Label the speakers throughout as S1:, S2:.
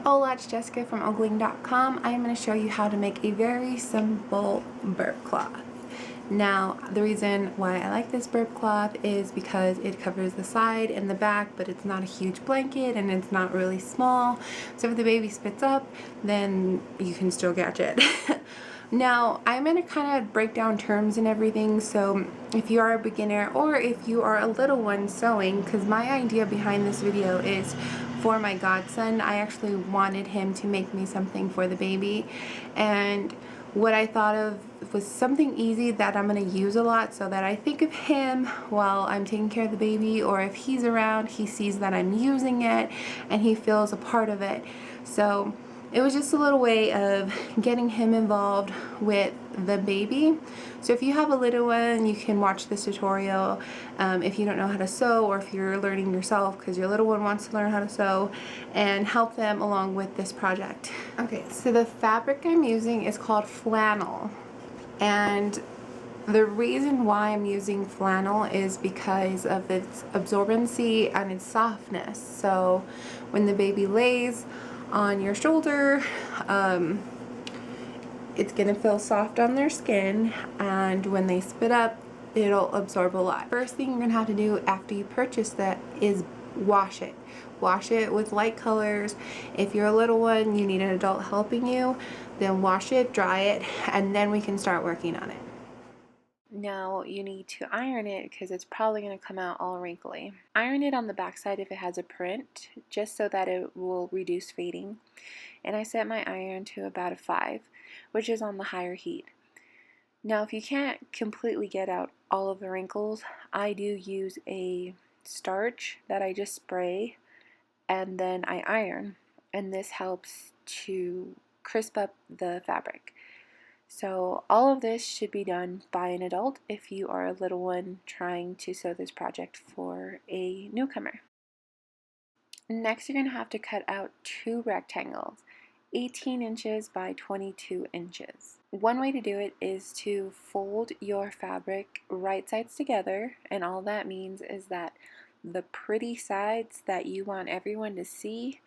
S1: Hola, it's Jessica from ogling.com. I'm going to show you how to make a very simple burp cloth. Now, the reason why I like this burp cloth is because it covers the side and the back, but it's not a huge blanket and it's not really small. So if the baby spits up, then you can still catch it. Now, I'm going to kind of break down terms and everything, so if you are a beginner or if you are a little one sewing, because my idea behind this video is for my godson. I actually wanted him to make me something for the baby, and what I thought of was something easy that I'm going to use a lot, so that I think of him while I'm taking care of the baby, or if he's around, he sees that I'm using it and he feels a part of it. So it was just a little way of getting him involved with the baby. So if you have a little one, you can watch this tutorial if you don't know how to sew, or if you're learning yourself because your little one wants to learn how to sew, and help them along with this project. Okay, so the fabric I'm using is called flannel, and the reason why I'm using flannel is because of its absorbency and its softness. So when the baby lays on your shoulder, it's gonna feel soft on their skin, and when they spit up, it'll absorb a lot. First thing you're gonna have to do after you purchase that is wash it. Wash it with light colors. If you're a little one, you need an adult helping you, then wash it, dry it, and then we can start working on it. Now you need to iron it because it's probably going to come out all wrinkly. Iron it on the back side if it has a print, just so that it will reduce fading. And I set my iron to about a 5, which is on the higher heat. Now if you can't completely get out all of the wrinkles, I do use a starch that I just spray and then I iron, and this helps to crisp up the fabric. So all of this should be done by an adult if you are a little one trying to sew this project for a newcomer. Next, you're going to have to cut out 2 rectangles, 18 inches by 22 inches. One way to do it is to fold your fabric right sides together, and all that means is that the pretty sides that you want everyone to see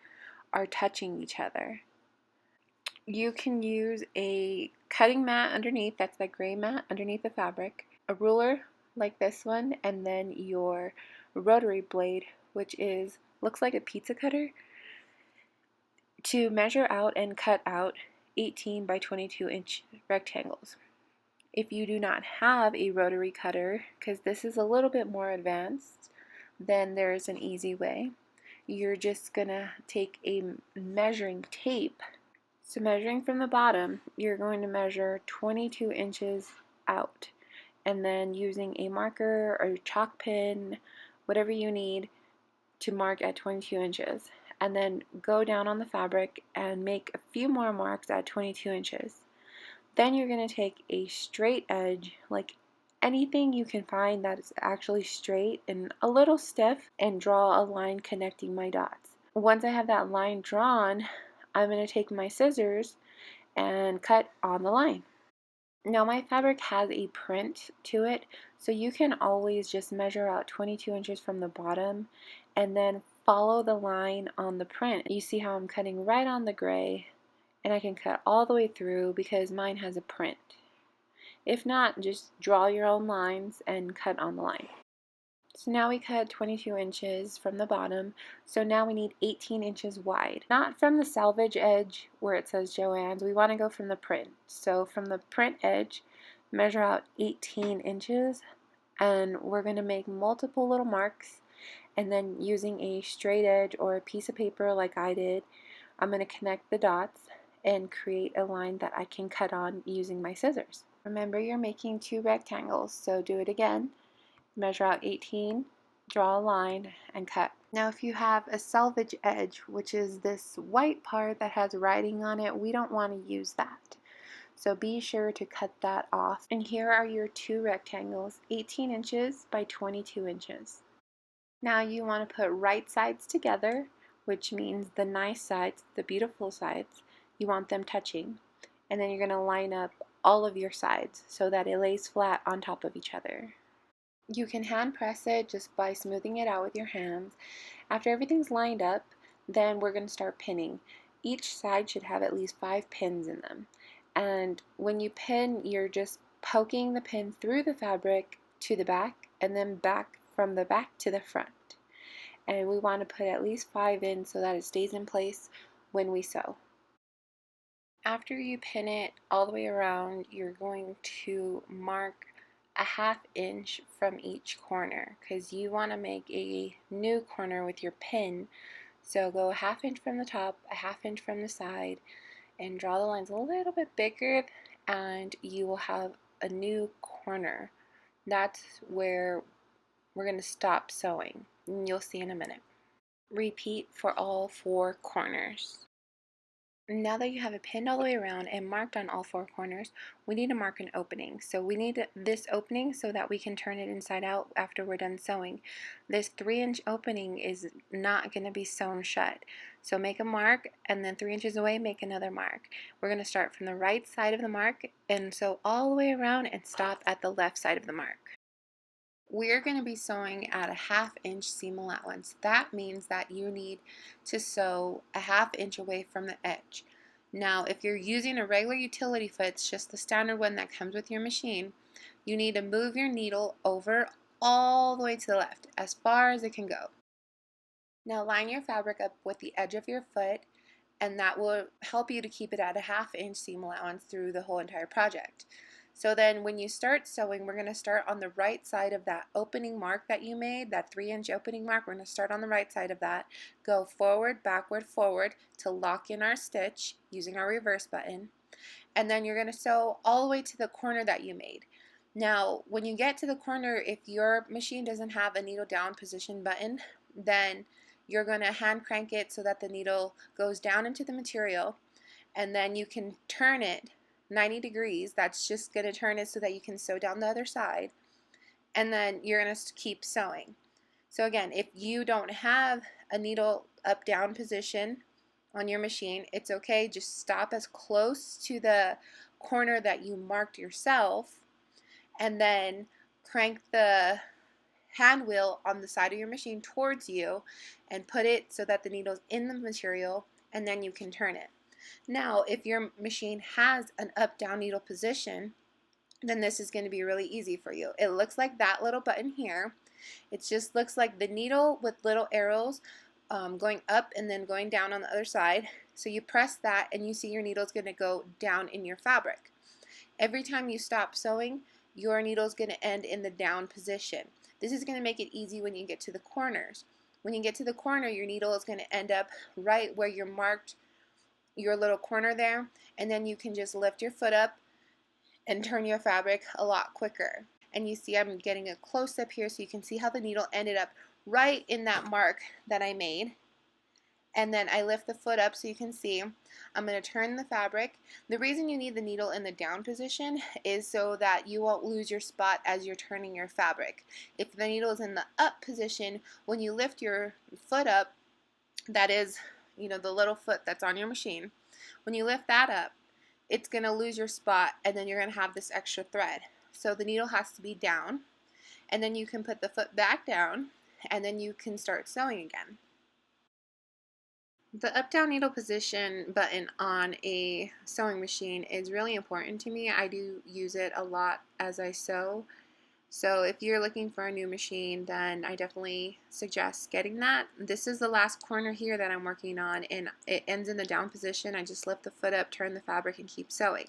S1: are touching each other. You can use a cutting mat underneath, that's the gray mat underneath the fabric, a ruler like this one, and then your rotary blade, which looks like a pizza cutter, to measure out and cut out 18 by 22 inch rectangles. If you do not have a rotary cutter, because this is a little bit more advanced, then there's an easy way. You're just gonna take a measuring tape. So measuring from the bottom, you're going to measure 22 inches out, and then using a marker or a chalk pen, whatever you need, to mark at 22 inches. And then go down on the fabric and make a few more marks at 22 inches. Then you're going to take a straight edge, like anything you can find that is actually straight and a little stiff, and draw a line connecting my dots. Once I have that line drawn, I'm going to take my scissors and cut on the line. Now my fabric has a print to it, so you can always just measure out 22 inches from the bottom and then follow the line on the print. You see how I'm cutting right on the gray, and I can cut all the way through because mine has a print. If not, just draw your own lines and cut on the line. So now we cut 22 inches from the bottom, so now we need 18 inches wide. Not from the selvage edge where it says Joann's, we want to go from the print. So from the print edge, measure out 18 inches, and we're going to make multiple little marks, and then using a straight edge or a piece of paper like I did, I'm going to connect the dots and create a line that I can cut on using my scissors. Remember, you're making 2 rectangles, so do it again. Measure out 18, draw a line, and cut. Now if you have a selvage edge, which is this white part that has writing on it, we don't want to use that. So be sure to cut that off. And here are your 2 rectangles, 18 inches by 22 inches. Now you want to put right sides together, which means the nice sides, the beautiful sides, you want them touching. And then you're going to line up all of your sides so that it lays flat on top of each other. You can hand press it just by smoothing it out with your hands. After everything's lined up, then we're going to start pinning. Each side should have at least 5 pins in them. And when you pin, you're just poking the pin through the fabric to the back and then back from the back to the front. And we want to put at least 5 in so that it stays in place when we sew. After you pin it all the way around, you're going to mark a 1/2 inch from each corner because you want to make a new corner with your pin. So go a 1/2 inch from the top, a 1/2 inch from the side, and draw the lines a little bit bigger, and you will have a new corner. That's where we're going to stop sewing, and you'll see in a minute. Repeat for all 4 corners. Now that you have it pinned all the way around and marked on all 4 corners, we need to mark an opening. So we need this opening so that we can turn it inside out after we're done sewing. This 3-inch opening is not going to be sewn shut. So make a mark, and then 3 inches away make another mark. We're going to start from the right side of the mark and sew all the way around and stop at the left side of the mark. We're going to be sewing at a 1/2 inch seam allowance. That means that you need to sew a 1/2 inch away from the edge. Now, if you're using a regular utility foot, it's just the standard one that comes with your machine, you need to move your needle over all the way to the left, as far as it can go. Now line your fabric up with the edge of your foot, and that will help you to keep it at a 1/2 inch seam allowance through the whole entire project. So then when you start sewing, we're going to start on the right side of that opening mark that you made, that 3-inch opening mark. We're going to start on the right side of that, go forward, backward, forward to lock in our stitch using our reverse button, and then you're going to sew all the way to the corner that you made. Now when you get to the corner, if your machine doesn't have a needle down position button, then you're going to hand crank it so that the needle goes down into the material, and then you can turn it 90 degrees. That's just going to turn it so that you can sew down the other side, and then you're going to keep sewing. So again, if you don't have a needle up down position on your machine, it's okay, just stop as close to the corner that you marked yourself, and then crank the hand wheel on the side of your machine towards you and put it so that the needle's in the material, and then you can turn it. Now, if your machine has an up-down needle position, then this is going to be really easy for you. It looks like that little button here. It just looks like the needle with little arrows going up and then going down on the other side. So you press that and you see your needle is going to go down in your fabric. Every time you stop sewing, your needle is going to end in the down position. This is going to make it easy when you get to the corners. When you get to the corner, your needle is going to end up right where you marked your little corner there, and then you can just lift your foot up and turn your fabric a lot quicker. And you see I'm getting a close-up here so you can see how the needle ended up right in that mark that I made. And then I lift the foot up so you can see. I'm going to turn the fabric. The reason you need the needle in the down position is so that you won't lose your spot as you're turning your fabric. If the needle is in the up position, when you lift your foot up, that is, the little foot that's on your machine, when you lift that up, it's going to lose your spot, and then you're going to have this extra thread. So the needle has to be down, and then you can put the foot back down, and then you can start sewing again. The up-down needle position button on a sewing machine is really important to me. I do use it a lot as I sew. So if you're looking for a new machine, then I definitely suggest getting that. This is the last corner here that I'm working on, and it ends in the down position. I just lift the foot up, turn the fabric, and keep sewing.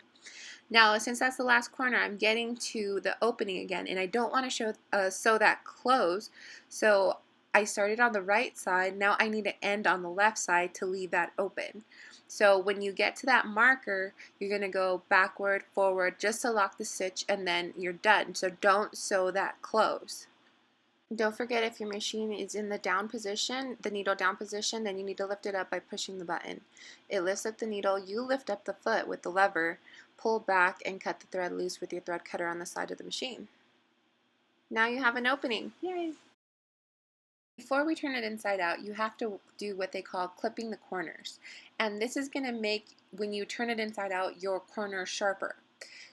S1: Now, since that's the last corner, I'm getting to the opening again, and I don't want to sew that close, so I started on the right side. Now I need to end on the left side to leave that open. So when you get to that marker, you're going to go backward, forward, just to lock the stitch, and then you're done. So don't sew that close. Don't forget, if your machine is in the down position, the needle down position, then you need to lift it up by pushing the button. It lifts up the needle, you lift up the foot with the lever, pull back, and cut the thread loose with your thread cutter on the side of the machine. Now you have an opening. Yay! Before we turn it inside out, you have to do what they call clipping the corners. And this is going to make, when you turn it inside out, your corner sharper.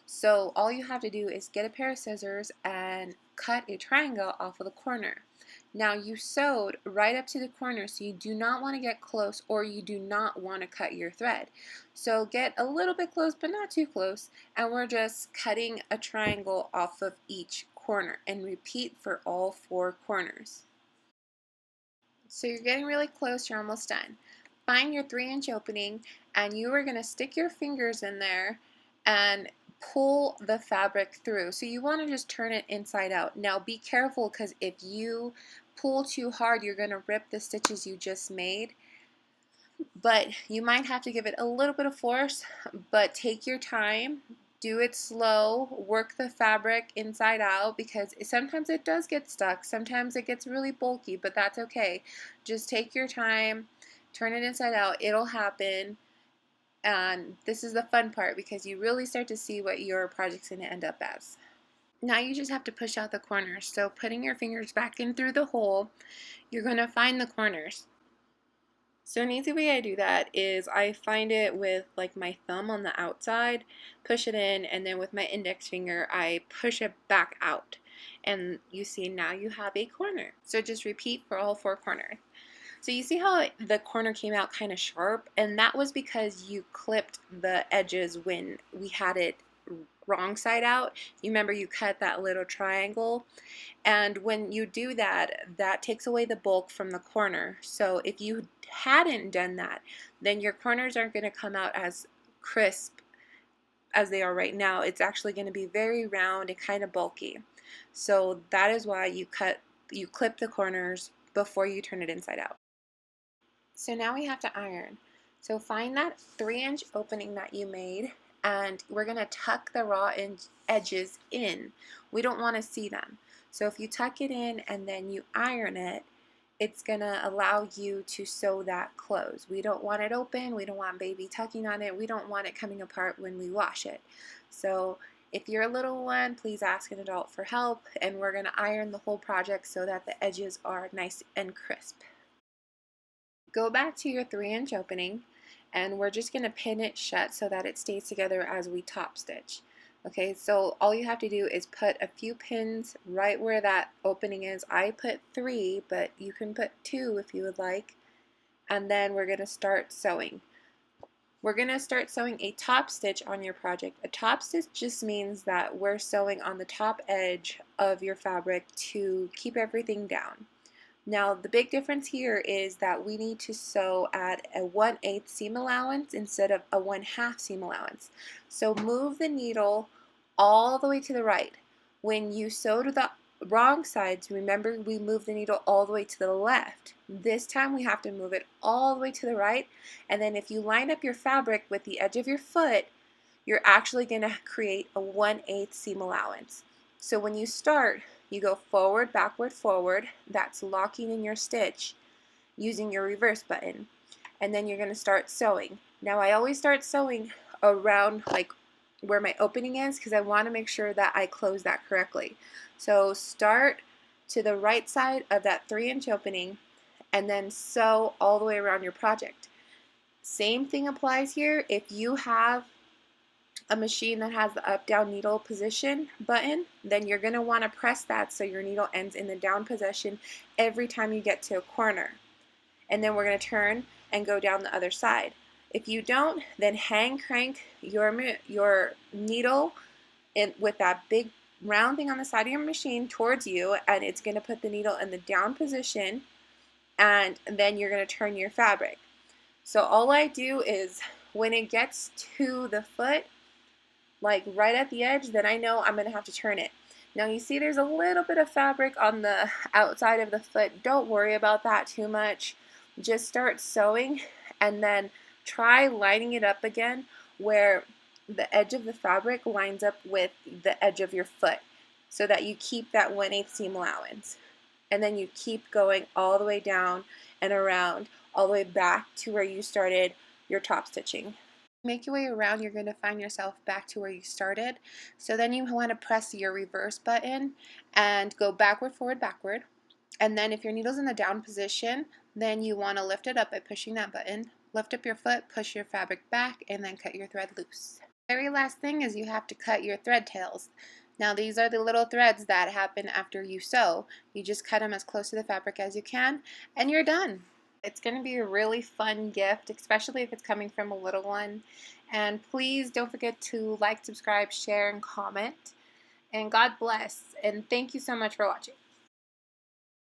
S1: So all you have to do is get a pair of scissors and cut a triangle off of the corner. Now you sewed right up to the corner, so you do not want to get close, or you do not want to cut your thread. So get a little bit close, but not too close, and we're just cutting a triangle off of each corner, and repeat for all 4 corners. So you're getting really close, you're almost done. Find your 3-inch opening, and you are going to stick your fingers in there and pull the fabric through. So you want to just turn it inside out. Now be careful, because if you pull too hard, you're going to rip the stitches you just made. But you might have to give it a little bit of force, but take your time. Do it slow, work the fabric inside out, because sometimes it does get stuck, sometimes it gets really bulky, but that's okay. Just take your time, turn it inside out, it'll happen, and this is the fun part, because you really start to see what your project's going to end up as. Now you just have to push out the corners, so putting your fingers back in through the hole, you're going to find the corners. So an easy way I do that is I find it with like my thumb on the outside, push it in, and then with my index finger I push it back out. And you see now you have a corner. So just repeat for all 4 corners. So you see how the corner came out kind of sharp, and that was because you clipped the edges when we had it wrong side out. You remember you cut that little triangle, and when you do that, that takes away the bulk from the corner. So if you hadn't done that, then your corners aren't going to come out as crisp as they are right now. It's actually going to be very round and kind of bulky. So that is why you clip the corners before you turn it inside out. So now we have to iron. So find that 3-inch opening that you made, and we're going to tuck the raw edges in. We don't want to see them. So if you tuck it in and then you iron it, it's going to allow you to sew that close. We don't want it open. We don't want baby tucking on it. We don't want it coming apart when we wash it. So if you're a little one, please ask an adult for help, and we're going to iron the whole project so that the edges are nice and crisp. Go back to your 3-inch opening, and we're just going to pin it shut so that it stays together as we top stitch. Okay, so all you have to do is put a few pins right where that opening is. I put 3, but you can put 2 if you would like. And then we're going to start sewing. We're going to start sewing a top stitch on your project. A top stitch just means that we're sewing on the top edge of your fabric to keep everything down. Now the big difference here is that we need to sew at a 1/8 seam allowance instead of a 1/2 seam allowance. So move the needle all the way to the right. When you sew to the wrong sides, remember we move the needle all the way to the left. This time we have to move it all the way to the right, and then if you line up your fabric with the edge of your foot, you're actually going to create a 1/8 seam allowance. So when you start, you go forward, backward, forward. That's locking in your stitch using your reverse button. And then you're going to start sewing. Now I always start sewing around like where my opening is, because I want to make sure that I close that correctly. So start to the right side of that 3-inch opening and then sew all the way around your project. Same thing applies here. If you have a machine that has the up down needle position button, then you're going to want to press that so your needle ends in the down position every time you get to a corner. And then we're going to turn and go down the other side. If you don't, then hand crank your needle with that big round thing on the side of your machine towards you, and it's going to put the needle in the down position, and then you're going to turn your fabric. So all I do is when it gets to the foot, like right at the edge, then I know I'm going to have to turn it. Now you see there's a little bit of fabric on the outside of the foot. Don't worry about that too much. Just start sewing and then try lining it up again where the edge of the fabric lines up with the edge of your foot so that you keep that 1/8 seam allowance. And then you keep going all the way down and around, all the way back to where you started your top stitching. Make your way around, you're going to find yourself back to where you started. So then you want to press your reverse button and go backward, forward, backward. And then if your needle's in the down position, then you want to lift it up by pushing that button. Lift up your foot, push your fabric back, and then cut your thread loose. The very last thing is you have to cut your thread tails. Now these are the little threads that happen after you sew. You just cut them as close to the fabric as you can, and you're done. It's going to be a really fun gift, especially if it's coming from a little one. And please don't forget to like, subscribe, share, and comment. And God bless. And thank you so much for watching.